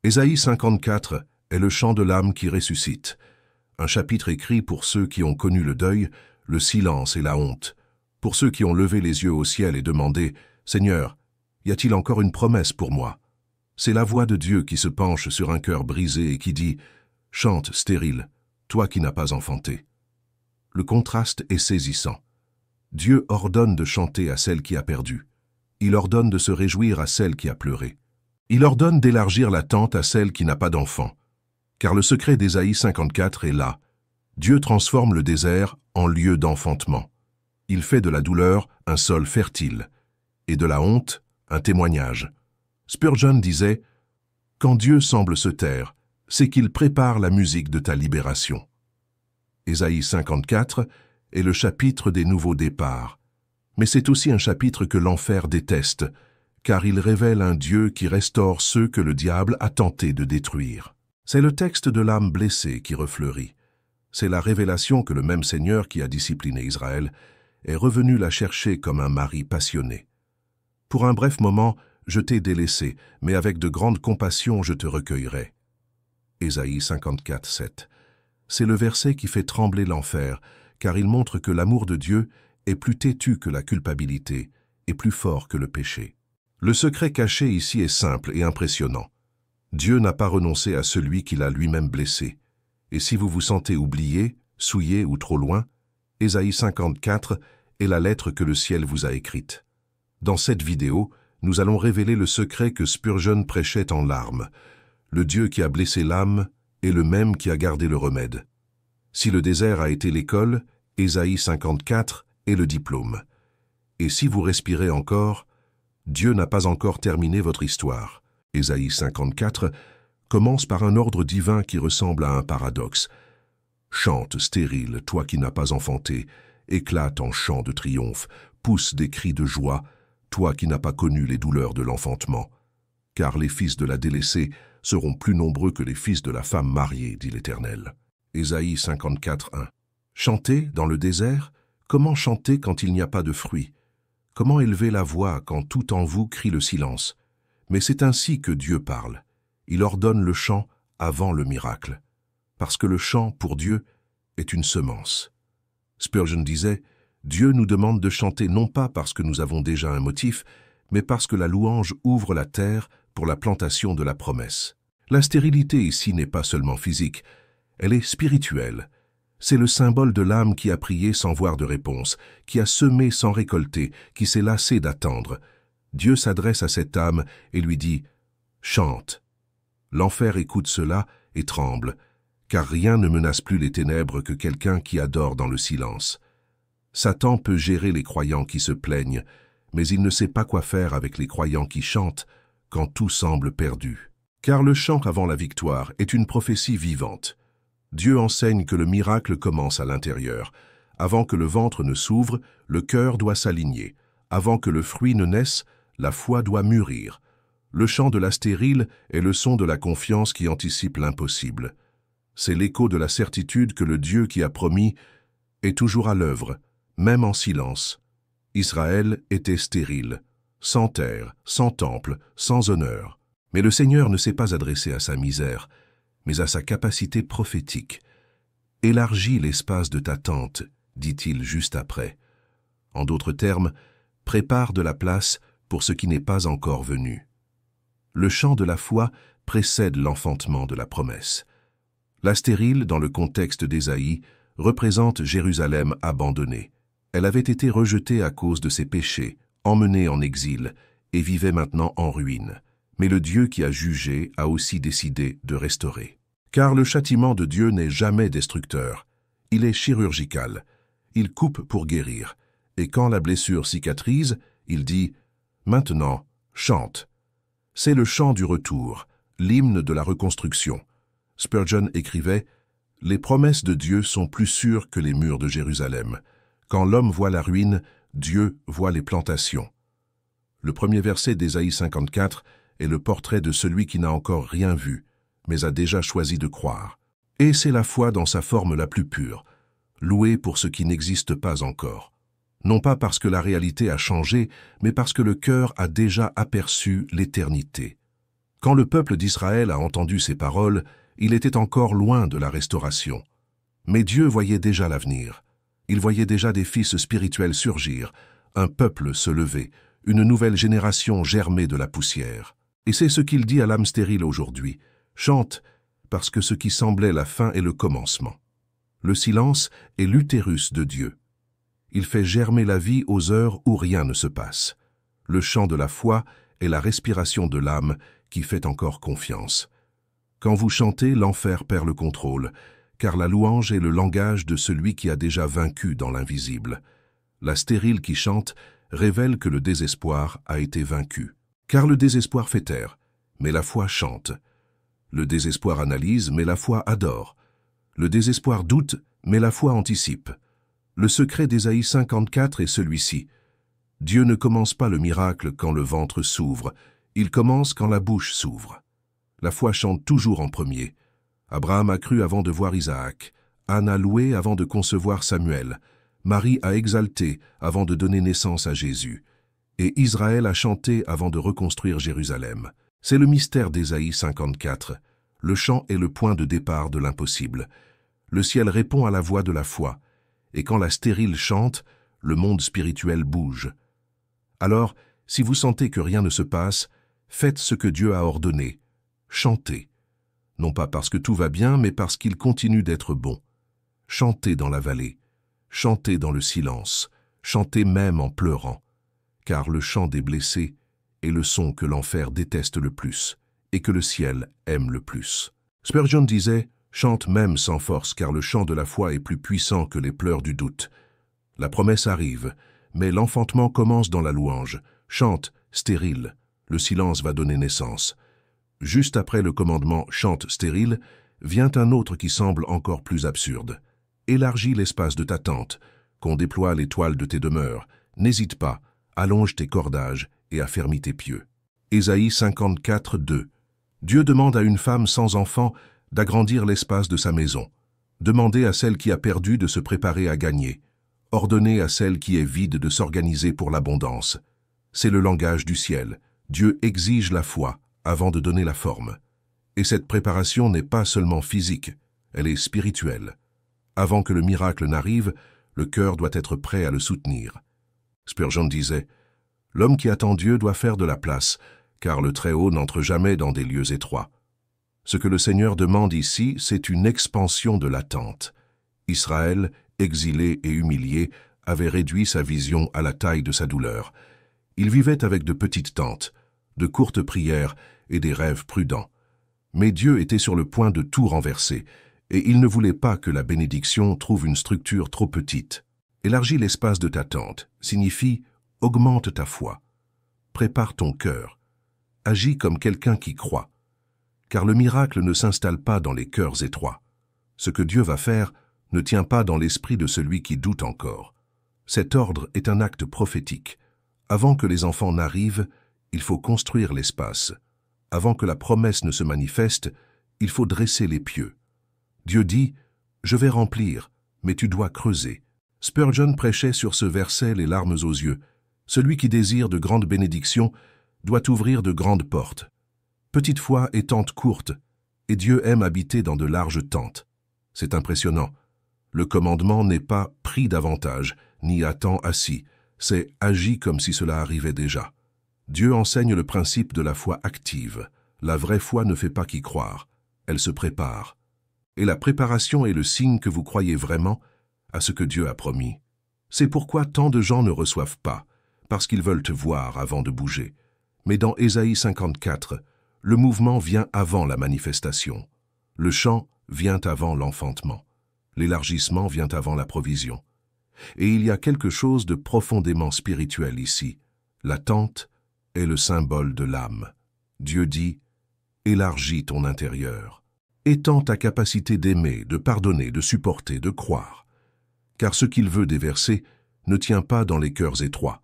Ésaïe 54 est le chant de l'âme qui ressuscite, un chapitre écrit pour ceux qui ont connu le deuil, le silence et la honte, pour ceux qui ont levé les yeux au ciel et demandé « Seigneur, y a-t-il encore une promesse pour moi ?» C'est la voix de Dieu qui se penche sur un cœur brisé et qui dit « Chante, stérile, toi qui n'as pas enfanté. » Le contraste est saisissant. Dieu ordonne de chanter à celle qui a perdu. Il ordonne de se réjouir à celle qui a pleuré. Il ordonne d'élargir la tente à celle qui n'a pas d'enfant. Car le secret d'Ésaïe 54 est là. Dieu transforme le désert en lieu d'enfantement. Il fait de la douleur un sol fertile et de la honte un témoignage. Spurgeon disait « Quand Dieu semble se taire, c'est qu'il prépare la musique de ta libération. » Ésaïe 54 est le chapitre des nouveaux départs. Mais c'est aussi un chapitre que l'enfer déteste, car il révèle un Dieu qui restaure ceux que le diable a tenté de détruire. C'est le texte de l'âme blessée qui refleurit. C'est la révélation que le même Seigneur qui a discipliné Israël est revenu la chercher comme un mari passionné. Pour un bref moment, je t'ai délaissé, mais avec de grandes compassions je te recueillerai. Ésaïe 54, 7. C'est le verset qui fait trembler l'enfer, car il montre que l'amour de Dieu est plus têtu que la culpabilité et plus fort que le péché. Le secret caché ici est simple et impressionnant. Dieu n'a pas renoncé à celui qu'il a lui-même blessé. Et si vous vous sentez oublié, souillé ou trop loin, Ésaïe 54 est la lettre que le ciel vous a écrite. Dans cette vidéo, nous allons révéler le secret que Spurgeon prêchait en larmes. Le Dieu qui a blessé l'âme est le même qui a gardé le remède. Si le désert a été l'école, Ésaïe 54 est le diplôme. Et si vous respirez encore, Dieu n'a pas encore terminé votre histoire. Ésaïe 54 commence par un ordre divin qui ressemble à un paradoxe. Chante, stérile, toi qui n'as pas enfanté, éclate en chant de triomphe, pousse des cris de joie, toi qui n'as pas connu les douleurs de l'enfantement. Car les fils de la délaissée seront plus nombreux que les fils de la femme mariée, dit l'Éternel. Ésaïe 54, 1. Chanter dans le désert? Comment chanter quand il n'y a pas de fruits? Comment élever la voix quand tout en vous crie le silence? Mais c'est ainsi que Dieu parle. Il ordonne le chant avant le miracle. Parce que le chant, pour Dieu, est une semence. Spurgeon disait, Dieu nous demande de chanter non pas parce que nous avons déjà un motif, mais parce que la louange ouvre la terre pour la plantation de la promesse. La stérilité ici n'est pas seulement physique, elle est spirituelle. C'est le symbole de l'âme qui a prié sans voir de réponse, qui a semé sans récolter, qui s'est lassé d'attendre. Dieu s'adresse à cette âme et lui dit « Chante ». L'enfer écoute cela et tremble, car rien ne menace plus les ténèbres que quelqu'un qui adore dans le silence. Satan peut gérer les croyants qui se plaignent, mais il ne sait pas quoi faire avec les croyants qui chantent quand tout semble perdu. Car le chant avant la victoire est une prophétie vivante. Dieu enseigne que le miracle commence à l'intérieur. Avant que le ventre ne s'ouvre, le cœur doit s'aligner. Avant que le fruit ne naisse, la foi doit mûrir. Le chant de la stérile est le son de la confiance qui anticipe l'impossible. C'est l'écho de la certitude que le Dieu qui a promis est toujours à l'œuvre, même en silence. Israël était stérile, sans terre, sans temple, sans honneur. Mais le Seigneur ne s'est pas adressé à sa misère, mais à sa capacité prophétique. « Élargis l'espace de ta tente », dit-il juste après. En d'autres termes, prépare de la place pour ce qui n'est pas encore venu. Le chant de la foi précède l'enfantement de la promesse. La stérile, dans le contexte d'Ésaïe, représente Jérusalem abandonnée. Elle avait été rejetée à cause de ses péchés, emmenée en exil, et vivait maintenant en ruine. Mais le Dieu qui a jugé a aussi décidé de restaurer. Car le châtiment de Dieu n'est jamais destructeur. Il est chirurgical. Il coupe pour guérir. Et quand la blessure cicatrise, il dit « Maintenant, chante ». C'est le chant du retour, l'hymne de la reconstruction. Spurgeon écrivait « Les promesses de Dieu sont plus sûres que les murs de Jérusalem. Quand l'homme voit la ruine, Dieu voit les plantations. » Le premier verset d'Ésaïe 54 est le portrait de celui qui n'a encore rien vu, mais a déjà choisi de croire. Et c'est la foi dans sa forme la plus pure, louée pour ce qui n'existe pas encore. Non pas parce que la réalité a changé, mais parce que le cœur a déjà aperçu l'éternité. Quand le peuple d'Israël a entendu ces paroles, il était encore loin de la restauration. Mais Dieu voyait déjà l'avenir. Il voyait déjà des fils spirituels surgir, un peuple se lever, une nouvelle génération germer de la poussière. Et c'est ce qu'il dit à l'âme stérile aujourd'hui. Chante, parce que ce qui semblait la fin est le commencement. Le silence est l'utérus de Dieu. Il fait germer la vie aux heures où rien ne se passe. Le chant de la foi est la respiration de l'âme qui fait encore confiance. Quand vous chantez, l'enfer perd le contrôle, car la louange est le langage de celui qui a déjà vaincu dans l'invisible. La stérile qui chante révèle que le désespoir a été vaincu. Car le désespoir fait taire, mais la foi chante. Le désespoir analyse, mais la foi adore. Le désespoir doute, mais la foi anticipe. Le secret d'Ésaïe 54 est celui-ci. Dieu ne commence pas le miracle quand le ventre s'ouvre, il commence quand la bouche s'ouvre. La foi chante toujours en premier. Abraham a cru avant de voir Isaac, Anne a loué avant de concevoir Samuel, Marie a exalté avant de donner naissance à Jésus, et Israël a chanté avant de reconstruire Jérusalem. C'est le mystère d'Ésaïe 54. Le chant est le point de départ de l'impossible. Le ciel répond à la voix de la foi, et quand la stérile chante, le monde spirituel bouge. Alors, si vous sentez que rien ne se passe, faites ce que Dieu a ordonné. Chantez. Non pas parce que tout va bien, mais parce qu'il continue d'être bon. Chantez dans la vallée. Chantez dans le silence. Chantez même en pleurant. Car le chant des blessés est le son que l'enfer déteste le plus et que le ciel aime le plus. Spurgeon disait « Chante même sans force, car le chant de la foi est plus puissant que les pleurs du doute. » La promesse arrive, mais l'enfantement commence dans la louange. Chante, stérile, le silence va donner naissance. Juste après le commandement « Chante, stérile », vient un autre qui semble encore plus absurde. Élargis l'espace de ta tente, qu'on déploie les toiles de tes demeures. N'hésite pas, allonge tes cordages et affermis tes pieux. Ésaïe 54, 2. Dieu demande à une femme sans enfant d'agrandir l'espace de sa maison. Demandez à celle qui a perdu de se préparer à gagner. Ordonnez à celle qui est vide de s'organiser pour l'abondance. C'est le langage du ciel. Dieu exige la foi avant de donner la forme. Et cette préparation n'est pas seulement physique, elle est spirituelle. Avant que le miracle n'arrive, le cœur doit être prêt à le soutenir. Spurgeon disait « L'homme qui attend Dieu doit faire de la place, car le Très-Haut n'entre jamais dans des lieux étroits. » Ce que le Seigneur demande ici, c'est une expansion de l'attente. Israël, exilé et humilié, avait réduit sa vision à la taille de sa douleur. Il vivait avec de petites tentes, de courtes prières et des rêves prudents. Mais Dieu était sur le point de tout renverser, et il ne voulait pas que la bénédiction trouve une structure trop petite. Élargis l'espace de ta tente signifie augmente ta foi. Prépare ton cœur. Agis comme quelqu'un qui croit. Car le miracle ne s'installe pas dans les cœurs étroits. Ce que Dieu va faire ne tient pas dans l'esprit de celui qui doute encore. Cet ordre est un acte prophétique. Avant que les enfants n'arrivent, il faut construire l'espace. Avant que la promesse ne se manifeste, il faut dresser les pieux. Dieu dit « Je vais remplir, mais tu dois creuser ». Spurgeon prêchait sur ce verset les larmes aux yeux. Celui qui désire de grandes bénédictions doit ouvrir de grandes portes. Petite foi et tente courte, et Dieu aime habiter dans de larges tentes. C'est impressionnant. Le commandement n'est pas « pris davantage » ni « attends assis », c'est « agis comme si cela arrivait déjà ». Dieu enseigne le principe de la foi active. La vraie foi ne fait pas qu'y croire, elle se prépare. Et la préparation est le signe que vous croyez vraiment à ce que Dieu a promis. C'est pourquoi tant de gens ne reçoivent pas, parce qu'ils veulent te voir avant de bouger. Mais dans Ésaïe 54, le mouvement vient avant la manifestation. Le chant vient avant l'enfantement. L'élargissement vient avant la provision. Et il y a quelque chose de profondément spirituel ici. L'attente est le symbole de l'âme. Dieu dit « Élargis ton intérieur. Étends ta capacité d'aimer, de pardonner, de supporter, de croire. » Car ce qu'il veut déverser ne tient pas dans les cœurs étroits.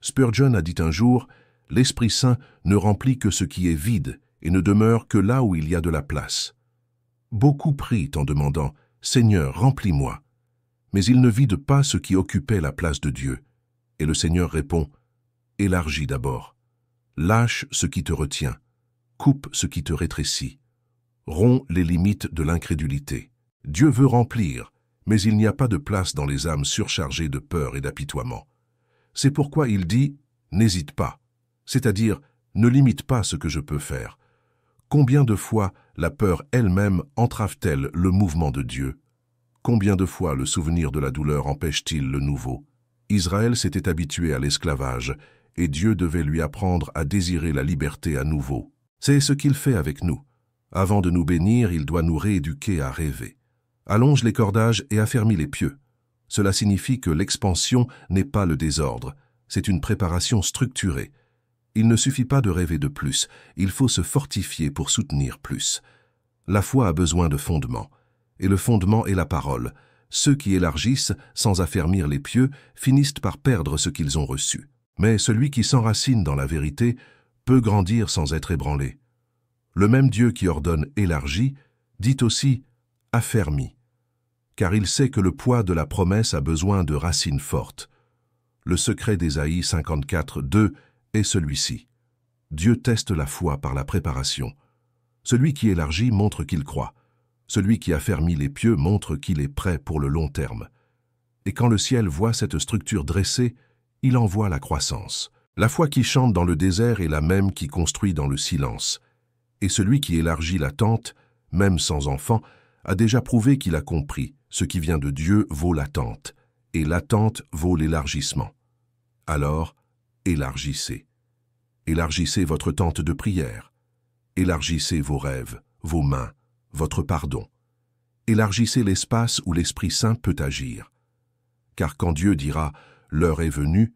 Spurgeon a dit un jour « L'Esprit Saint ne remplit que ce qui est vide et ne demeure que là où il y a de la place. » Beaucoup prient en demandant « Seigneur, remplis-moi ». Mais ils ne vident pas ce qui occupait la place de Dieu. Et le Seigneur répond « Élargis d'abord. Lâche ce qui te retient. coupe ce qui te rétrécit. Romps les limites de l'incrédulité. Dieu veut remplir, mais il n'y a pas de place dans les âmes surchargées de peur et d'apitoiement. C'est pourquoi il dit « n'hésite pas », c'est-à-dire « ne limite pas ce que je peux faire ». Combien de fois la peur elle-même entrave-t-elle le mouvement de Dieu? Combien de fois le souvenir de la douleur empêche-t-il le nouveau? Israël s'était habitué à l'esclavage, et Dieu devait lui apprendre à désirer la liberté à nouveau. C'est ce qu'il fait avec nous. Avant de nous bénir, il doit nous rééduquer à rêver. Allonge les cordages et affermis les pieux. Cela signifie que l'expansion n'est pas le désordre, c'est une préparation structurée. Il ne suffit pas de rêver de plus, il faut se fortifier pour soutenir plus. La foi a besoin de fondement, et le fondement est la parole. Ceux qui élargissent sans affermir les pieux finissent par perdre ce qu'ils ont reçu. Mais celui qui s'enracine dans la vérité peut grandir sans être ébranlé. Le même Dieu qui ordonne « élargi » dit aussi « affermi », car il sait que le poids de la promesse a besoin de racines fortes. Le secret d'Ésaïe 54:2 est celui-ci. Dieu teste la foi par la préparation. Celui qui élargit montre qu'il croit. Celui qui affermit les pieux montre qu'il est prêt pour le long terme. Et quand le ciel voit cette structure dressée, il en voit la croissance. La foi qui chante dans le désert est la même qui construit dans le silence. Et celui qui élargit la tente, même sans enfant, a déjà prouvé qu'il a compris. Ce qui vient de Dieu vaut l'attente, et l'attente vaut l'élargissement. Alors, élargissez. Élargissez votre tente de prière. Élargissez vos rêves, vos mains, votre pardon. Élargissez l'espace où l'Esprit Saint peut agir. Car quand Dieu dira « l'heure est venue »,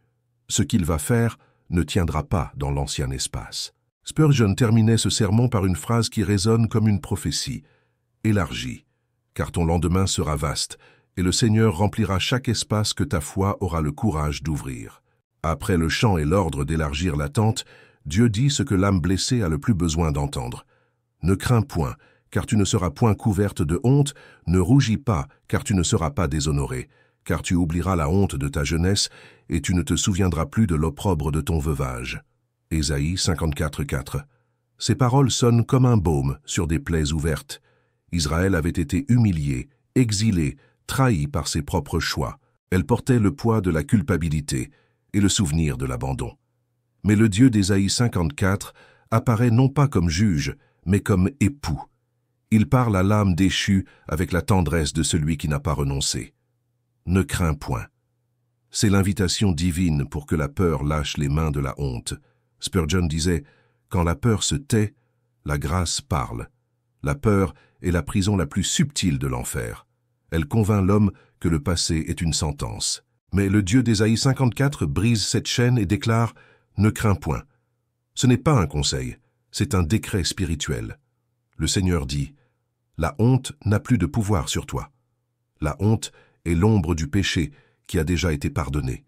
ce qu'il va faire ne tiendra pas dans l'ancien espace. Spurgeon terminait ce sermon par une phrase qui résonne comme une prophétie. « Élargis, car ton lendemain sera vaste, et le Seigneur remplira chaque espace que ta foi aura le courage d'ouvrir. » Après le chant et l'ordre d'élargir la tente, Dieu dit ce que l'âme blessée a le plus besoin d'entendre. « Ne crains point, car tu ne seras point couverte de honte, ne rougis pas, car tu ne seras pas déshonorée, car tu oublieras la honte de ta jeunesse, et tu ne te souviendras plus de l'opprobre de ton veuvage. » Ésaïe 54:4. Ces paroles sonnent comme un baume sur des plaies ouvertes. Israël avait été humilié, exilé, trahi par ses propres choix. Elle portait le poids de la culpabilité et le souvenir de l'abandon. Mais le Dieu d'Ésaïe 54 apparaît non pas comme juge, mais comme époux. Il parle à l'âme déchue avec la tendresse de celui qui n'a pas renoncé. Ne crains point. C'est l'invitation divine pour que la peur lâche les mains de la honte. Spurgeon disait « Quand la peur se tait, la grâce parle. La peur est la prison la plus subtile de l'enfer. Elle convainc l'homme que le passé est une sentence. » Mais le Dieu d'Ésaïe 54 brise cette chaîne et déclare « Ne crains point ». Ce n'est pas un conseil, c'est un décret spirituel. Le Seigneur dit « La honte n'a plus de pouvoir sur toi. La honte est l'ombre du péché qui a déjà été pardonné.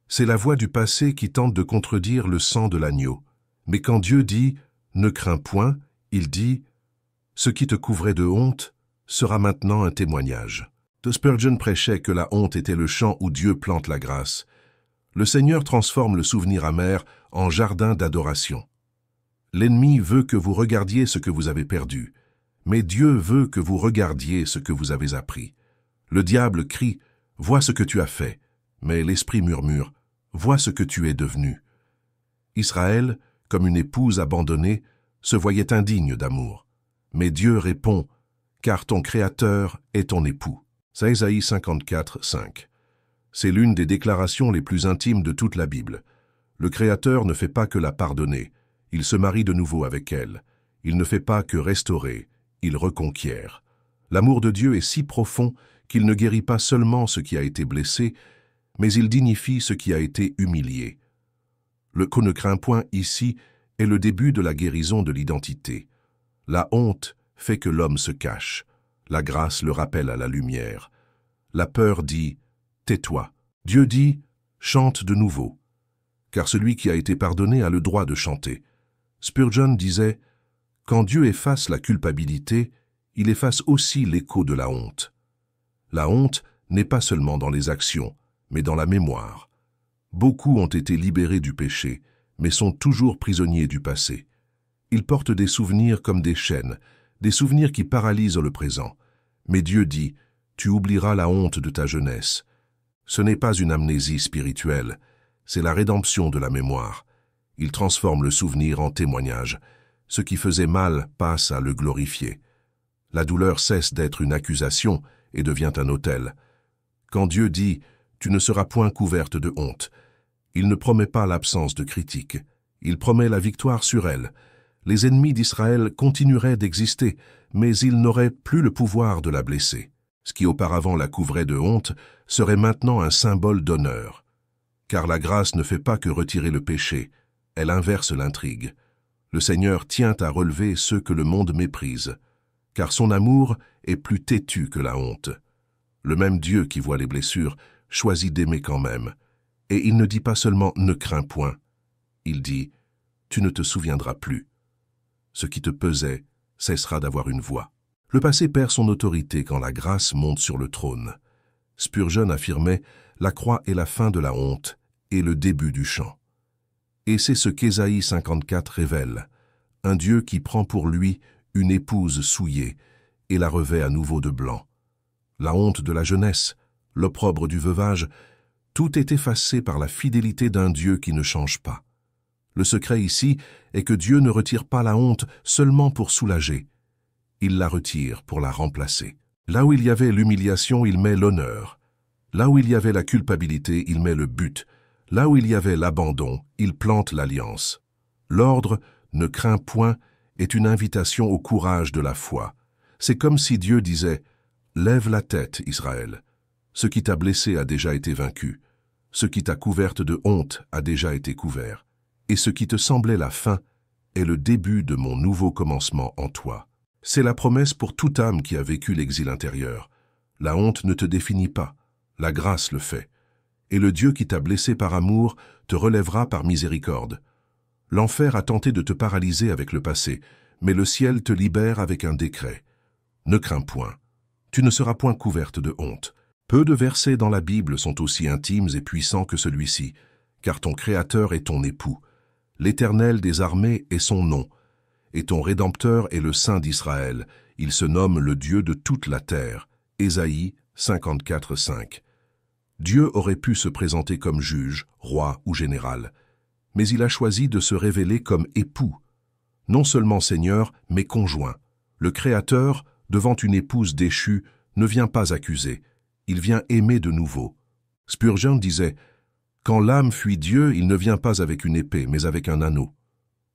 C'est la voix du passé qui tente de contredire le sang de l'agneau. Mais quand Dieu dit « Ne crains point », il dit « Ce qui te couvrait de honte sera maintenant un témoignage. » Spurgeon prêchait que la honte était le champ où Dieu plante la grâce. Le Seigneur transforme le souvenir amer en jardin d'adoration. L'ennemi veut que vous regardiez ce que vous avez perdu, mais Dieu veut que vous regardiez ce que vous avez appris. Le diable crie « Vois ce que tu as fait », mais l'esprit murmure « Vois ce que tu es devenu ». Israël, comme une épouse abandonnée, se voyait indigne d'amour. Mais Dieu répond « Car ton Créateur est ton époux ». C'est Ésaïe 54:5. C'est l'une des déclarations les plus intimes de toute la Bible. Le Créateur ne fait pas que la pardonner, il se marie de nouveau avec elle. Il ne fait pas que restaurer, il reconquiert. L'amour de Dieu est si profond qu'il ne guérit pas seulement ce qui a été blessé, mais il dignifie ce qui a été humilié. Le « qu'on ne craint point » ici est le début de la guérison de l'identité. La honte fait que l'homme se cache. La grâce le rappelle à la lumière. La peur dit « Tais-toi ». Dieu dit « Chante de nouveau ». Car celui qui a été pardonné a le droit de chanter. Spurgeon disait « Quand Dieu efface la culpabilité, il efface aussi l'écho de la honte. La honte n'est pas seulement dans les actions, mais dans la mémoire. Beaucoup ont été libérés du péché, mais sont toujours prisonniers du passé. Ils portent des souvenirs comme des chaînes, des souvenirs qui paralysent le présent. Mais Dieu dit, tu oublieras la honte de ta jeunesse. Ce n'est pas une amnésie spirituelle, c'est la rédemption de la mémoire. Il transforme le souvenir en témoignage. Ce qui faisait mal passe à le glorifier. La douleur cesse d'être une accusation et devient un autel. Quand Dieu dit « Tu ne seras point couverte de honte », il ne promet pas l'absence de critique. Il promet la victoire sur elle. Les ennemis d'Israël continueraient d'exister, mais ils n'auraient plus le pouvoir de la blesser. Ce qui auparavant la couvrait de honte serait maintenant un symbole d'honneur. Car la grâce ne fait pas que retirer le péché, elle inverse l'intrigue. Le Seigneur tient à relever ceux que le monde méprise, car son amour est plus têtu que la honte. Le même Dieu qui voit les blessures choisit d'aimer quand même. Et il ne dit pas seulement « ne crains point », il dit « tu ne te souviendras plus ». Ce qui te pesait cessera d'avoir une voix. Le passé perd son autorité quand la grâce monte sur le trône. Spurgeon affirmait « la croix est la fin de la honte et le début du chant ». Et c'est ce qu'Ésaïe 54 révèle, un Dieu qui prend pour lui une épouse souillée et la revêt à nouveau de blanc. La honte de la jeunesse, l'opprobre du veuvage, tout est effacé par la fidélité d'un Dieu qui ne change pas. Le secret ici est que Dieu ne retire pas la honte seulement pour soulager. Il la retire pour la remplacer. Là où il y avait l'humiliation, il met l'honneur. Là où il y avait la culpabilité, il met le but. Là où il y avait l'abandon, il plante l'alliance. L'ordre « ne crains point » est une invitation au courage de la foi. C'est comme si Dieu disait « Lève la tête, Israël. Ce qui t'a blessé a déjà été vaincu. Ce qui t'a couverte de honte a déjà été couvert. Et ce qui te semblait la fin est le début de mon nouveau commencement en toi. » C'est la promesse pour toute âme qui a vécu l'exil intérieur. La honte ne te définit pas, la grâce le fait. Et le Dieu qui t'a blessé par amour te relèvera par miséricorde. L'enfer a tenté de te paralyser avec le passé, mais le ciel te libère avec un décret. Ne crains point, tu ne seras point couverte de honte. Peu de versets dans la Bible sont aussi intimes et puissants que celui-ci, car ton Créateur est ton époux. L'Éternel des armées est son nom, et ton Rédempteur est le Saint d'Israël. Il se nomme le Dieu de toute la terre. Ésaïe 54:5. Dieu aurait pu se présenter comme juge, roi ou général, mais il a choisi de se révéler comme époux, non seulement Seigneur, mais conjoint. Le Créateur, devant une épouse déchue, ne vient pas accuser, il vient aimer de nouveau. Spurgeon disait « Quand l'âme fuit Dieu, il ne vient pas avec une épée, mais avec un anneau. »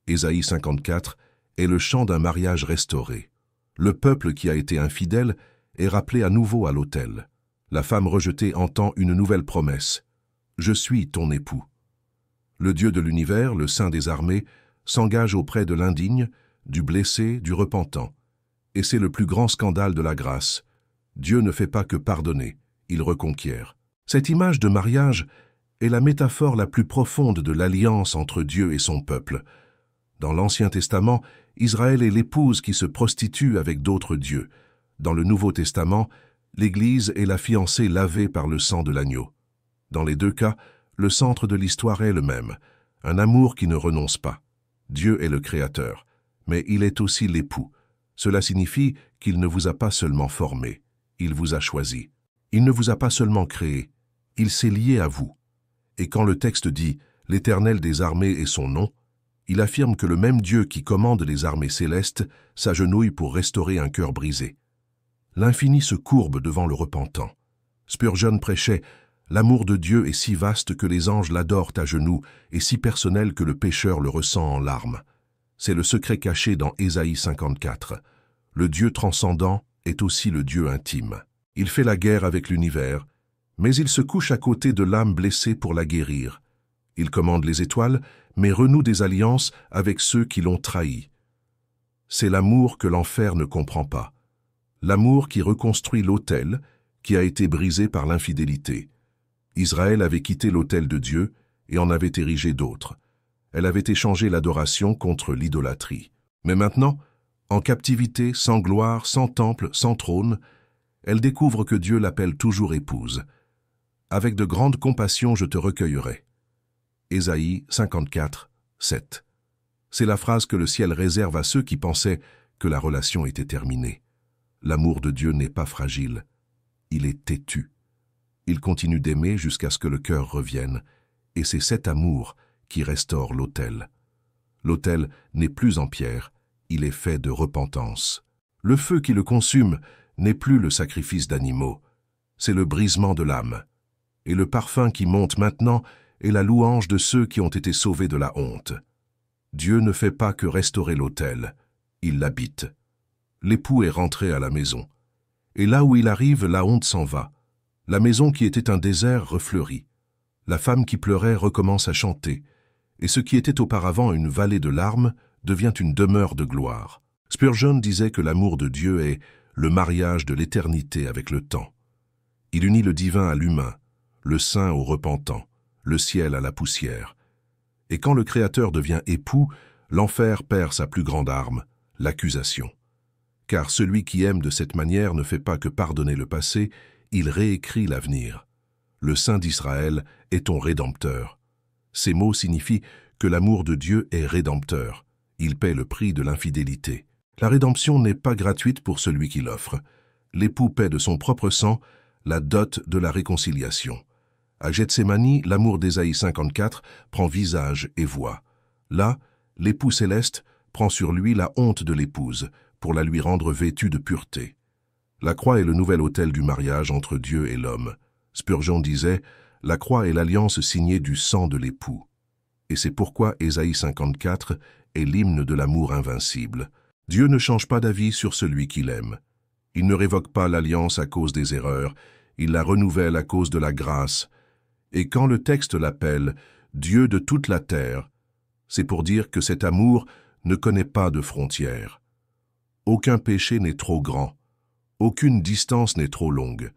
Ésaïe 54 est le chant d'un mariage restauré. Le peuple qui a été infidèle est rappelé à nouveau à l'autel. La femme rejetée entend une nouvelle promesse. « Je suis ton époux. » Le Dieu de l'univers, le Saint des armées, s'engage auprès de l'indigne, du blessé, du repentant. Et c'est le plus grand scandale de la grâce. Dieu ne fait pas que pardonner, il reconquiert. Cette image de mariage est la métaphore la plus profonde de l'alliance entre Dieu et son peuple. Dans l'Ancien Testament, Israël est l'épouse qui se prostitue avec d'autres dieux. Dans le Nouveau Testament, l'Église est la fiancée lavée par le sang de l'agneau. Dans les deux cas, le centre de l'histoire est le même, un amour qui ne renonce pas. Dieu est le Créateur, mais il est aussi l'époux. Cela signifie qu'il ne vous a pas seulement formé, il vous a choisi. Il ne vous a pas seulement créé, il s'est lié à vous. Et quand le texte dit « l'Éternel des armées est son nom », il affirme que le même Dieu qui commande les armées célestes s'agenouille pour restaurer un cœur brisé. L'infini se courbe devant le repentant. Spurgeon prêchait « L'amour de Dieu est si vaste que les anges l'adorent à genoux et si personnel que le pécheur le ressent en larmes. » C'est le secret caché dans Ésaïe 54. Le Dieu transcendant est aussi le Dieu intime. Il fait la guerre avec l'univers, mais il se couche à côté de l'âme blessée pour la guérir. Il commande les étoiles, mais renoue des alliances avec ceux qui l'ont trahi. C'est l'amour que l'enfer ne comprend pas. L'amour qui reconstruit l'autel qui a été brisé par l'infidélité. Israël avait quitté l'autel de Dieu et en avait érigé d'autres. Elle avait échangé l'adoration contre l'idolâtrie. Mais maintenant, en captivité, sans gloire, sans temple, sans trône, elle découvre que Dieu l'appelle toujours épouse. « Avec de grandes compassions, je te recueillerai. » Ésaïe 54, 7. C'est la phrase que le ciel réserve à ceux qui pensaient que la relation était terminée. L'amour de Dieu n'est pas fragile, il est têtu. Il continue d'aimer jusqu'à ce que le cœur revienne, et c'est cet amour qui restaure l'autel. L'autel n'est plus en pierre, il est fait de repentance. Le feu qui le consume n'est plus le sacrifice d'animaux, c'est le brisement de l'âme. Et le parfum qui monte maintenant est la louange de ceux qui ont été sauvés de la honte. Dieu ne fait pas que restaurer l'autel, il l'habite. L'époux est rentré à la maison. Et là où il arrive, la honte s'en va. La maison qui était un désert refleurit. La femme qui pleurait recommence à chanter. Et ce qui était auparavant une vallée de larmes devient une demeure de gloire. Spurgeon disait que l'amour de Dieu est le mariage de l'éternité avec le temps. Il unit le divin à l'humain, le saint au repentant, le ciel à la poussière. Et quand le Créateur devient époux, l'enfer perd sa plus grande arme, l'accusation. Car celui qui aime de cette manière ne fait pas que pardonner le passé, il réécrit l'avenir. Le Saint d'Israël est ton Rédempteur. Ces mots signifient que l'amour de Dieu est rédempteur. Il paie le prix de l'infidélité. La rédemption n'est pas gratuite pour celui qui l'offre. L'époux paie de son propre sang la dot de la réconciliation. À Gethsémani, l'amour d'Ésaïe 54 prend visage et voix. Là, l'époux céleste prend sur lui la honte de l'épouse pour la lui rendre vêtue de pureté. La croix est le nouvel autel du mariage entre Dieu et l'homme. Spurgeon disait « La croix est l'alliance signée du sang de l'époux ». Et c'est pourquoi Ésaïe 54 est l'hymne de l'amour invincible. Dieu ne change pas d'avis sur celui qu'il aime. Il ne révoque pas l'alliance à cause des erreurs, il la renouvelle à cause de la grâce. Et quand le texte l'appelle « Dieu de toute la terre », c'est pour dire que cet amour ne connaît pas de frontières. Aucun péché n'est trop grand, aucune distance n'est trop longue,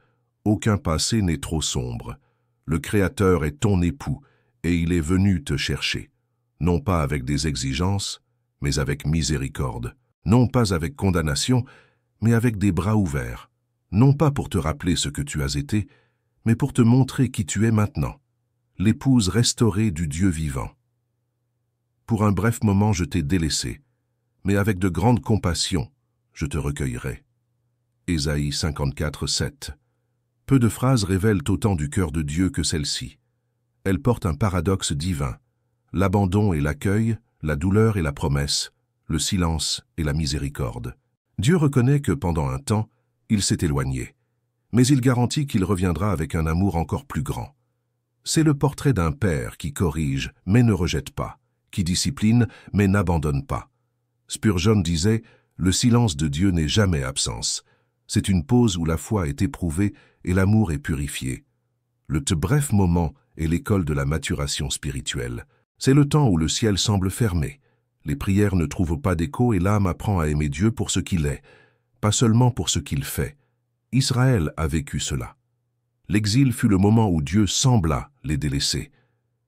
aucun passé n'est trop sombre. Le Créateur est ton époux, et il est venu te chercher, non pas avec des exigences, mais avec miséricorde, non pas avec condamnation, mais avec des bras ouverts, non pas pour te rappeler ce que tu as été, mais pour te montrer qui tu es maintenant, l'épouse restaurée du Dieu vivant. Pour un bref moment je t'ai délaissé, mais avec de grandes compassions, je te recueillerai. Ésaïe 54, 7. Peu de phrases révèlent autant du cœur de Dieu que celle-ci. Elles portent un paradoxe divin, l'abandon et l'accueil, la douleur et la promesse, le silence et la miséricorde. Dieu reconnaît que pendant un temps, il s'est éloigné, mais il garantit qu'il reviendra avec un amour encore plus grand. C'est le portrait d'un père qui corrige mais ne rejette pas, qui discipline mais n'abandonne pas. Spurgeon disait « Le silence de Dieu n'est jamais absence. C'est une pause où la foi est éprouvée et l'amour est purifié. Le bref moment est l'école de la maturation spirituelle. C'est le temps où le ciel semble fermé. Les prières ne trouvent pas d'écho et l'âme apprend à aimer Dieu pour ce qu'il est, pas seulement pour ce qu'il fait. Israël a vécu cela. L'exil fut le moment où Dieu sembla les délaisser.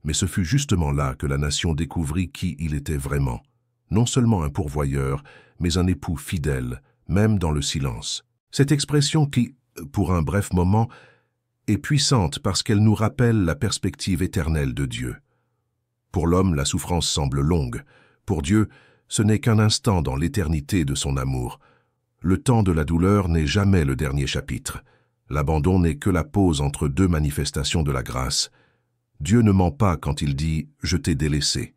Mais ce fut justement là que la nation découvrit qui il était vraiment. Non seulement un pourvoyeur, mais un époux fidèle, même dans le silence. Cette expression qui, pour un bref moment, est puissante parce qu'elle nous rappelle la perspective éternelle de Dieu. Pour l'homme, la souffrance semble longue. Pour Dieu, ce n'est qu'un instant dans l'éternité de son amour. Le temps de la douleur n'est jamais le dernier chapitre. L'abandon n'est que la pause entre deux manifestations de la grâce. Dieu ne ment pas quand il dit « je t'ai délaissé ».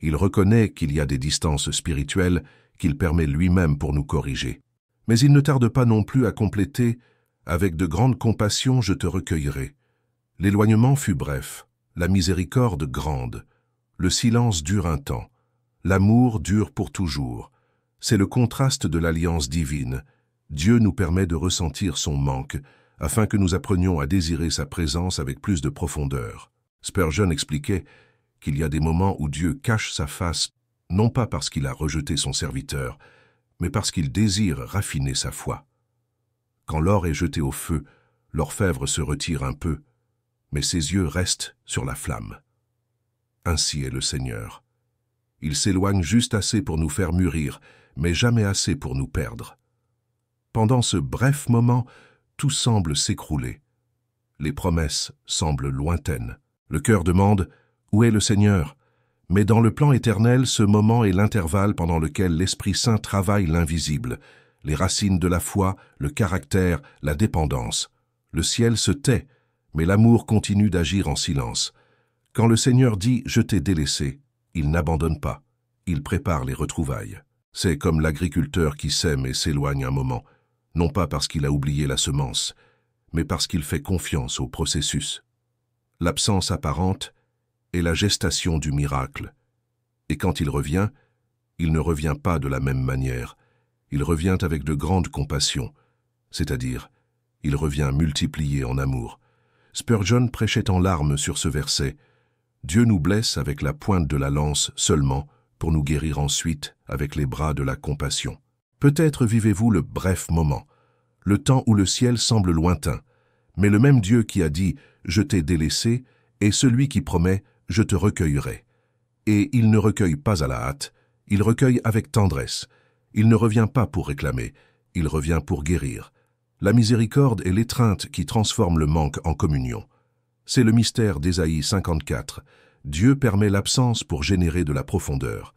Il reconnaît qu'il y a des distances spirituelles qu'il permet lui-même pour nous corriger. Mais il ne tarde pas non plus à compléter « avec de grandes compassions je te recueillerai ». L'éloignement fut bref, la miséricorde grande. Le silence dure un temps. L'amour dure pour toujours. C'est le contraste de l'alliance divine. Dieu nous permet de ressentir son manque, afin que nous apprenions à désirer sa présence avec plus de profondeur. Spurgeon expliquait qu'il y a des moments où Dieu cache sa face, non pas parce qu'il a rejeté son serviteur, mais parce qu'il désire raffiner sa foi. Quand l'or est jeté au feu, l'orfèvre se retire un peu, mais ses yeux restent sur la flamme. Ainsi est le Seigneur. Il s'éloigne juste assez pour nous faire mûrir, mais jamais assez pour nous perdre. Pendant ce bref moment, tout semble s'écrouler. Les promesses semblent lointaines. Le cœur demande « Où est le Seigneur ?» Mais dans le plan éternel, ce moment est l'intervalle pendant lequel l'Esprit Saint travaille l'invisible, les racines de la foi, le caractère, la dépendance. Le ciel se tait, mais l'amour continue d'agir en silence. Quand le Seigneur dit « Je t'ai délaissé », il n'abandonne pas, il prépare les retrouvailles. C'est comme l'agriculteur qui sème et s'éloigne un moment, non pas parce qu'il a oublié la semence, mais parce qu'il fait confiance au processus. L'absence apparente est la gestation du miracle. Et quand il ne revient pas de la même manière. Il revient avec de grandes compassions, c'est-à-dire, il revient multiplié en amour. Spurgeon prêchait en larmes sur ce verset. Dieu nous blesse avec la pointe de la lance seulement pour nous guérir ensuite avec les bras de la compassion. Peut-être vivez-vous le bref moment, le temps où le ciel semble lointain, mais le même Dieu qui a dit « Je t'ai délaissé » est celui qui promet « Je te recueillerai ». Et il ne recueille pas à la hâte, il recueille avec tendresse. Il ne revient pas pour réclamer, il revient pour guérir. La miséricorde est l'étreinte qui transforme le manque en communion. C'est le mystère d'Ésaïe 54. Dieu permet l'absence pour générer de la profondeur.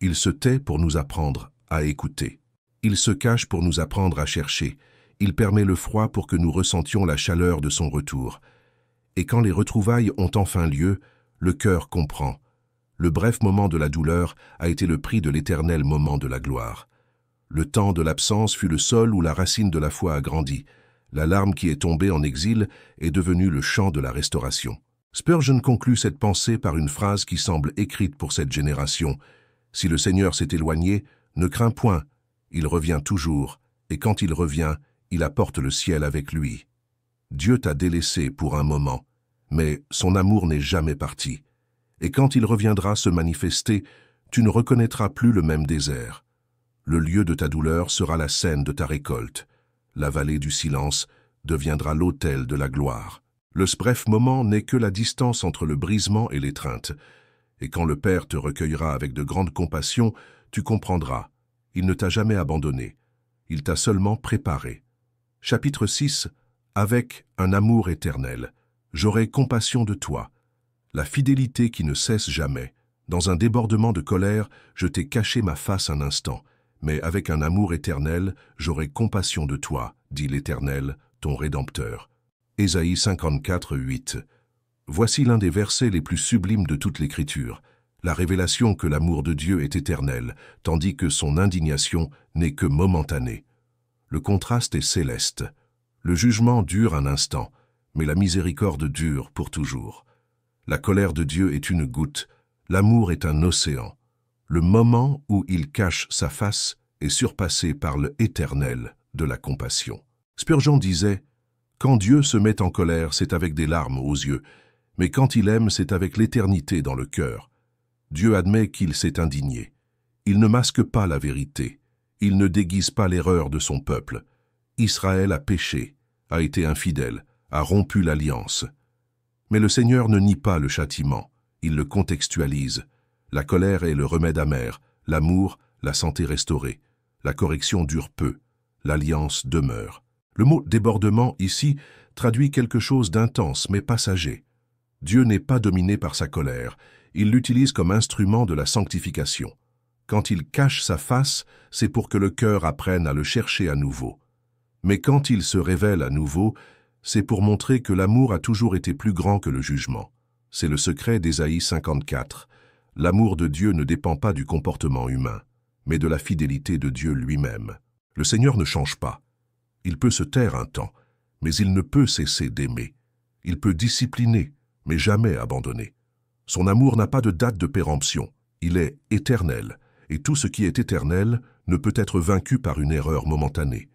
Il se tait pour nous apprendre à écouter. Il se cache pour nous apprendre à chercher. Il permet le froid pour que nous ressentions la chaleur de son retour. Et quand les retrouvailles ont enfin lieu, le cœur comprend. Le bref moment de la douleur a été le prix de l'éternel moment de la gloire. Le temps de l'absence fut le sol où la racine de la foi a grandi. La larme qui est tombée en exil est devenue le chant de la restauration. Spurgeon conclut cette pensée par une phrase qui semble écrite pour cette génération. « Si le Seigneur s'est éloigné, ne crains point, il revient toujours, et quand il revient, il apporte le ciel avec lui. Dieu t'a délaissé pour un moment, mais son amour n'est jamais parti. Et quand il reviendra se manifester, tu ne reconnaîtras plus le même désert. Le lieu de ta douleur sera la scène de ta récolte. La vallée du silence deviendra l'autel de la gloire. Le bref moment n'est que la distance entre le brisement et l'étreinte. Et quand le Père te recueillera avec de grandes compassions, tu comprendras. Il ne t'a jamais abandonné. Il t'a seulement préparé. Chapitre 6. Avec un amour éternel. J'aurai compassion de toi. La fidélité qui ne cesse jamais. Dans un débordement de colère, je t'ai caché ma face un instant. Mais avec un amour éternel, j'aurai compassion de toi, dit l'Éternel, ton Rédempteur. Ésaïe 54, 8. Voici l'un des versets les plus sublimes de toute l'Écriture, la révélation que l'amour de Dieu est éternel, tandis que son indignation n'est que momentanée. Le contraste est céleste. Le jugement dure un instant, mais la miséricorde dure pour toujours. La colère de Dieu est une goutte, l'amour est un océan. Le moment où il cache sa face est surpassé par le éternel de la compassion. Spurgeon disait « Quand Dieu se met en colère, c'est avec des larmes aux yeux, mais quand il aime, c'est avec l'éternité dans le cœur. Dieu admet qu'il s'est indigné. Il ne masque pas la vérité. Il ne déguise pas l'erreur de son peuple. Israël a péché, a été infidèle, a rompu l'alliance. Mais le Seigneur ne nie pas le châtiment, il le contextualise. La colère est le remède amer, l'amour, la santé restaurée. La correction dure peu, l'alliance demeure. Le mot « débordement » ici traduit quelque chose d'intense mais passager. Dieu n'est pas dominé par sa colère, il l'utilise comme instrument de la sanctification. Quand il cache sa face, c'est pour que le cœur apprenne à le chercher à nouveau. Mais quand il se révèle à nouveau, c'est pour montrer que l'amour a toujours été plus grand que le jugement. C'est le secret d'Ésaïe 54. L'amour de Dieu ne dépend pas du comportement humain, mais de la fidélité de Dieu lui-même. Le Seigneur ne change pas. Il peut se taire un temps, mais il ne peut cesser d'aimer. Il peut discipliner, mais jamais abandonner. Son amour n'a pas de date de péremption. Il est éternel, et tout ce qui est éternel ne peut être vaincu par une erreur momentanée.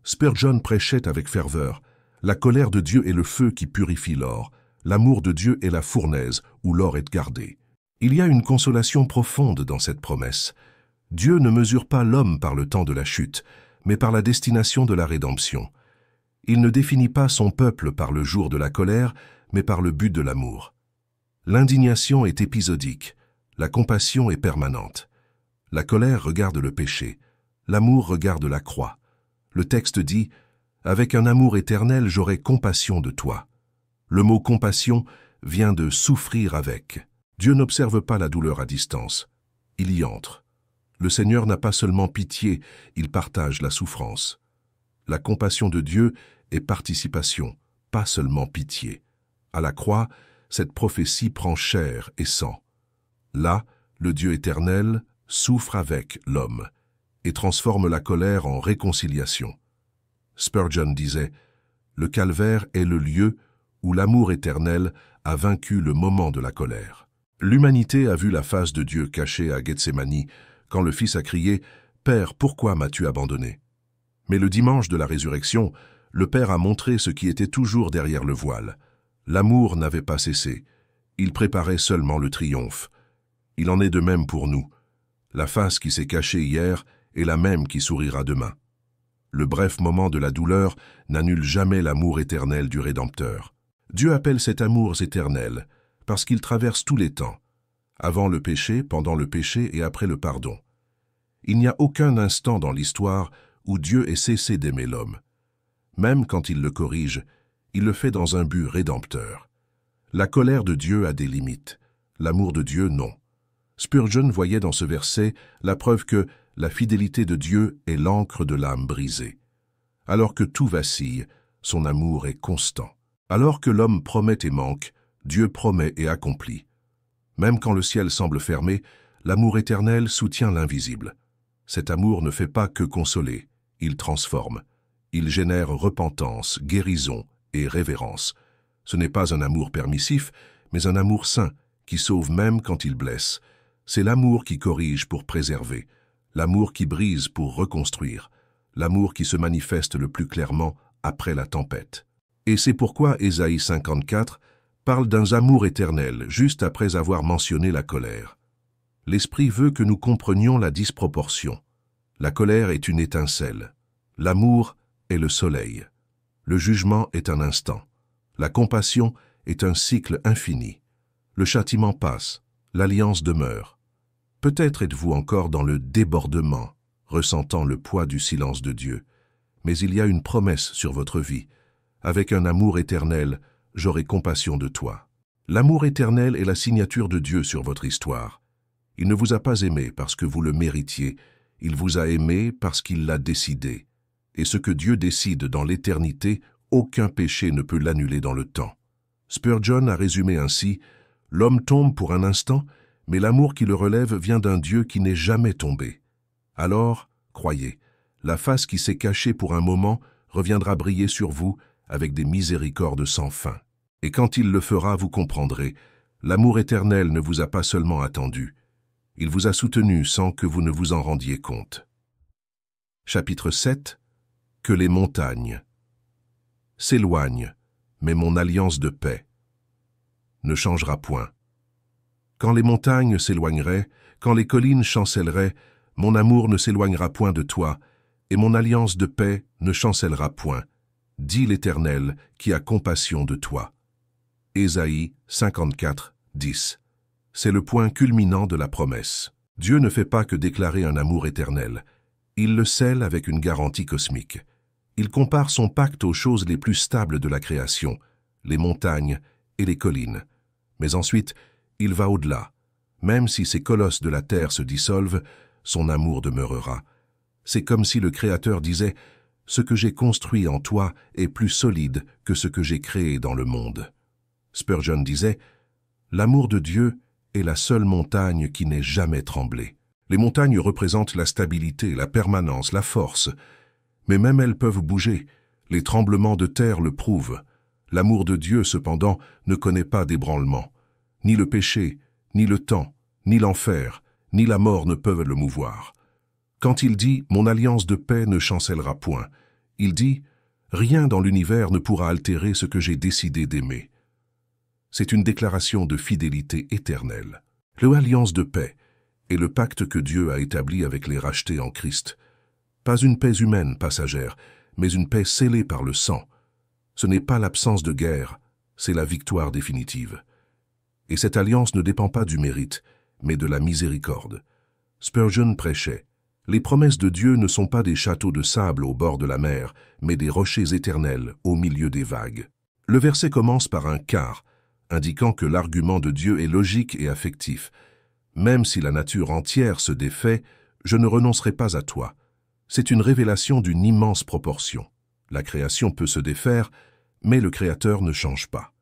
Spurgeon prêchait avec ferveur. La colère de Dieu est le feu qui purifie l'or. L'amour de Dieu est la fournaise où l'or est gardé. Il y a une consolation profonde dans cette promesse. Dieu ne mesure pas l'homme par le temps de la chute, mais par la destination de la rédemption. Il ne définit pas son peuple par le jour de la colère, mais par le but de l'amour. L'indignation est épisodique, la compassion est permanente. La colère regarde le péché, l'amour regarde la croix. Le texte dit « Avec un amour éternel, j'aurai compassion de toi ». Le mot « compassion » vient de « souffrir avec ». Dieu n'observe pas la douleur à distance. Il y entre. Le Seigneur n'a pas seulement pitié, il partage la souffrance. La compassion de Dieu est participation, pas seulement pitié. À la croix, cette prophétie prend chair et sang. Là, le Dieu éternel souffre avec l'homme et transforme la colère en réconciliation. Spurgeon disait « Le calvaire est le lieu où l'amour éternel a vaincu le moment de la colère. » L'humanité a vu la face de Dieu cachée à Gethsémani quand le Fils a crié « Père, pourquoi m'as-tu abandonné ?» Mais le dimanche de la résurrection, le Père a montré ce qui était toujours derrière le voile. L'amour n'avait pas cessé. Il préparait seulement le triomphe. Il en est de même pour nous. La face qui s'est cachée hier est la même qui sourira demain. Le bref moment de la douleur n'annule jamais l'amour éternel du Rédempteur. Dieu appelle cet amour éternel parce qu'il traverse tous les temps, avant le péché, pendant le péché et après le pardon. Il n'y a aucun instant dans l'histoire où Dieu ait cessé d'aimer l'homme. Même quand il le corrige, il le fait dans un but rédempteur. La colère de Dieu a des limites, l'amour de Dieu non. Spurgeon voyait dans ce verset la preuve que la fidélité de Dieu est l'encre de l'âme brisée. Alors que tout vacille, son amour est constant. Alors que l'homme promet et manque, Dieu promet et accomplit. Même quand le ciel semble fermé, l'amour éternel soutient l'invisible. Cet amour ne fait pas que consoler, il transforme. Il génère repentance, guérison et révérence. Ce n'est pas un amour permissif, mais un amour saint qui sauve même quand il blesse. C'est l'amour qui corrige pour préserver, l'amour qui brise pour reconstruire, l'amour qui se manifeste le plus clairement après la tempête. Et c'est pourquoi Ésaïe 54 parle d'un amour éternel juste après avoir mentionné la colère. L'Esprit veut que nous comprenions la disproportion. La colère est une étincelle. L'amour est le soleil. Le jugement est un instant. La compassion est un cycle infini. Le châtiment passe, l'alliance demeure. Peut-être êtes-vous encore dans le débordement, ressentant le poids du silence de Dieu. Mais il y a une promesse sur votre vie. Avec un amour éternel, j'aurai compassion de toi. L'amour éternel est la signature de Dieu sur votre histoire. Il ne vous a pas aimé parce que vous le méritiez, il vous a aimé parce qu'il l'a décidé. Et ce que Dieu décide dans l'éternité, aucun péché ne peut l'annuler dans le temps. Spurgeon a résumé ainsi « L'homme tombe pour un instant, mais l'amour qui le relève vient d'un Dieu qui n'est jamais tombé. Alors, croyez, la face qui s'est cachée pour un moment reviendra briller sur vous avec des miséricordes sans fin. Et quand il le fera, vous comprendrez, l'amour éternel ne vous a pas seulement attendu, il vous a soutenu sans que vous ne vous en rendiez compte. » Chapitre 7. Que les montagnes s'éloignent, mais mon alliance de paix ne changera point. Quand les montagnes s'éloigneraient, quand les collines chancelleraient, mon amour ne s'éloignera point de toi, et mon alliance de paix ne chancellera point, dit l'Éternel qui a compassion de toi. Ésaïe 54, 10. C'est le point culminant de la promesse. Dieu ne fait pas que déclarer un amour éternel. Il le scelle avec une garantie cosmique. Il compare son pacte aux choses les plus stables de la création, les montagnes et les collines. Mais ensuite, il va au-delà. Même si ces colosses de la terre se dissolvent, son amour demeurera. C'est comme si le Créateur disait « Ce que j'ai construit en toi est plus solide que ce que j'ai créé dans le monde. » Spurgeon disait « L'amour de Dieu est la seule montagne qui n'ait jamais tremblé. » Les montagnes représentent la stabilité, la permanence, la force. Mais même elles peuvent bouger. Les tremblements de terre le prouvent. L'amour de Dieu, cependant, ne connaît pas d'ébranlement. Ni le péché, ni le temps, ni l'enfer, ni la mort ne peuvent le mouvoir. Quand il dit « Mon alliance de paix ne chancellera point », il dit « Rien dans l'univers ne pourra altérer ce que j'ai décidé d'aimer. » C'est une déclaration de fidélité éternelle. L'alliance de paix est le pacte que Dieu a établi avec les rachetés en Christ. Pas une paix humaine passagère, mais une paix scellée par le sang. Ce n'est pas l'absence de guerre, c'est la victoire définitive. Et cette alliance ne dépend pas du mérite, mais de la miséricorde. Spurgeon prêchait « Les promesses de Dieu ne sont pas des châteaux de sable au bord de la mer, mais des rochers éternels au milieu des vagues. » Le verset commence par un « car », indiquant que l'argument de Dieu est logique et affectif. Même si la nature entière se défait, je ne renoncerai pas à toi. C'est une révélation d'une immense proportion. La création peut se défaire, mais le Créateur ne change pas.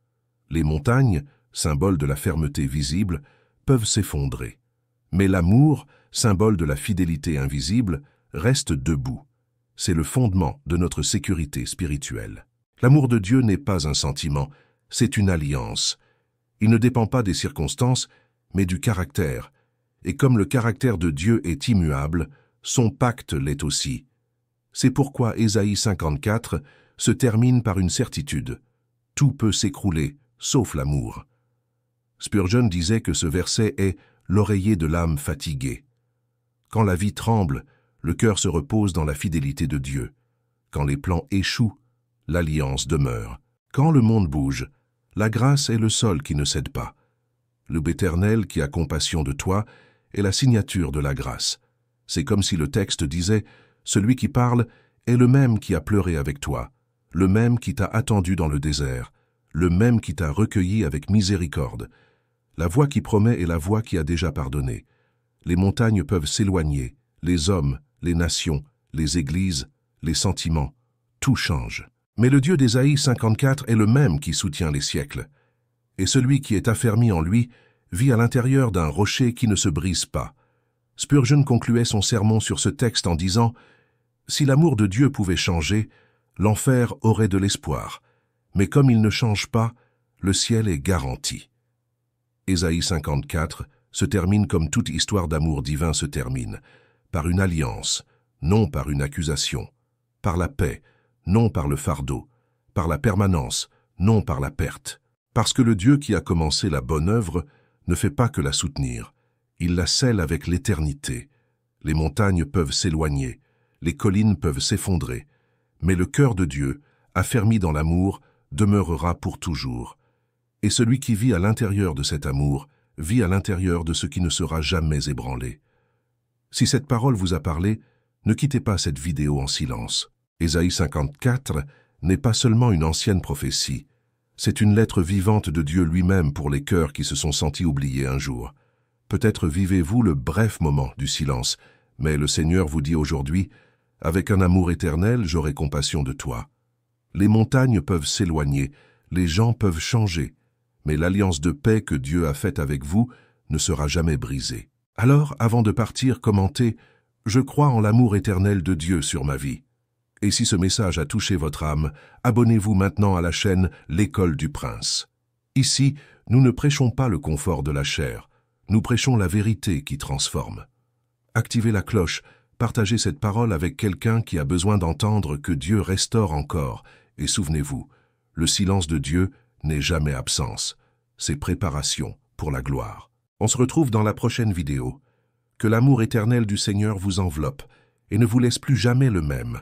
Les montagnes, symbole de la fermeté visible, peuvent s'effondrer. Mais l'amour, symbole de la fidélité invisible, reste debout. C'est le fondement de notre sécurité spirituelle. L'amour de Dieu n'est pas un sentiment, c'est une alliance. Il ne dépend pas des circonstances, mais du caractère. Et comme le caractère de Dieu est immuable, son pacte l'est aussi. C'est pourquoi Ésaïe 54 se termine par une certitude. Tout peut s'écrouler, sauf l'amour. Spurgeon disait que ce verset est l'oreiller de l'âme fatiguée. Quand la vie tremble, le cœur se repose dans la fidélité de Dieu. Quand les plans échouent, l'alliance demeure. Quand le monde bouge, la grâce est le sol qui ne cède pas. L'aube éternel qui a compassion de toi est la signature de la grâce. C'est comme si le texte disait « Celui qui parle est le même qui a pleuré avec toi, le même qui t'a attendu dans le désert, le même qui t'a recueilli avec miséricorde. La voix qui promet est la voix qui a déjà pardonné. Les montagnes peuvent s'éloigner, les hommes, les nations, les églises, les sentiments, tout change. Mais le Dieu d'Ésaïe 54 est le même qui soutient les siècles. Et celui qui est affermi en lui vit à l'intérieur d'un rocher qui ne se brise pas. Spurgeon concluait son sermon sur ce texte en disant « Si l'amour de Dieu pouvait changer, l'enfer aurait de l'espoir. Mais comme il ne change pas, le ciel est garanti. » Ésaïe 54 se termine comme toute histoire d'amour divin se termine, par une alliance, non par une accusation, par la paix, non par le fardeau, par la permanence, non par la perte. Parce que le Dieu qui a commencé la bonne œuvre ne fait pas que la soutenir, il la scelle avec l'éternité. Les montagnes peuvent s'éloigner, les collines peuvent s'effondrer, mais le cœur de Dieu, affermi dans l'amour, demeurera pour toujours. Et celui qui vit à l'intérieur de cet amour vit à l'intérieur de ce qui ne sera jamais ébranlé. Si cette parole vous a parlé, ne quittez pas cette vidéo en silence. Ésaïe 54 n'est pas seulement une ancienne prophétie, c'est une lettre vivante de Dieu lui-même pour les cœurs qui se sont sentis oubliés un jour. Peut-être vivez-vous le bref moment du silence, mais le Seigneur vous dit aujourd'hui « Avec un amour éternel, j'aurai compassion de toi. » Les montagnes peuvent s'éloigner, les gens peuvent changer, mais l'alliance de paix que Dieu a faite avec vous ne sera jamais brisée. Alors, avant de partir, commentez « Je crois en l'amour éternel de Dieu sur ma vie ». Et si ce message a touché votre âme, abonnez-vous maintenant à la chaîne L'École du Prince. Ici, nous ne prêchons pas le confort de la chair, nous prêchons la vérité qui transforme. Activez la cloche, partagez cette parole avec quelqu'un qui a besoin d'entendre que Dieu restaure encore, et souvenez-vous, le silence de Dieu n'est jamais absence, c'est préparation pour la gloire. On se retrouve dans la prochaine vidéo. Que l'amour éternel du Seigneur vous enveloppe et ne vous laisse plus jamais le même.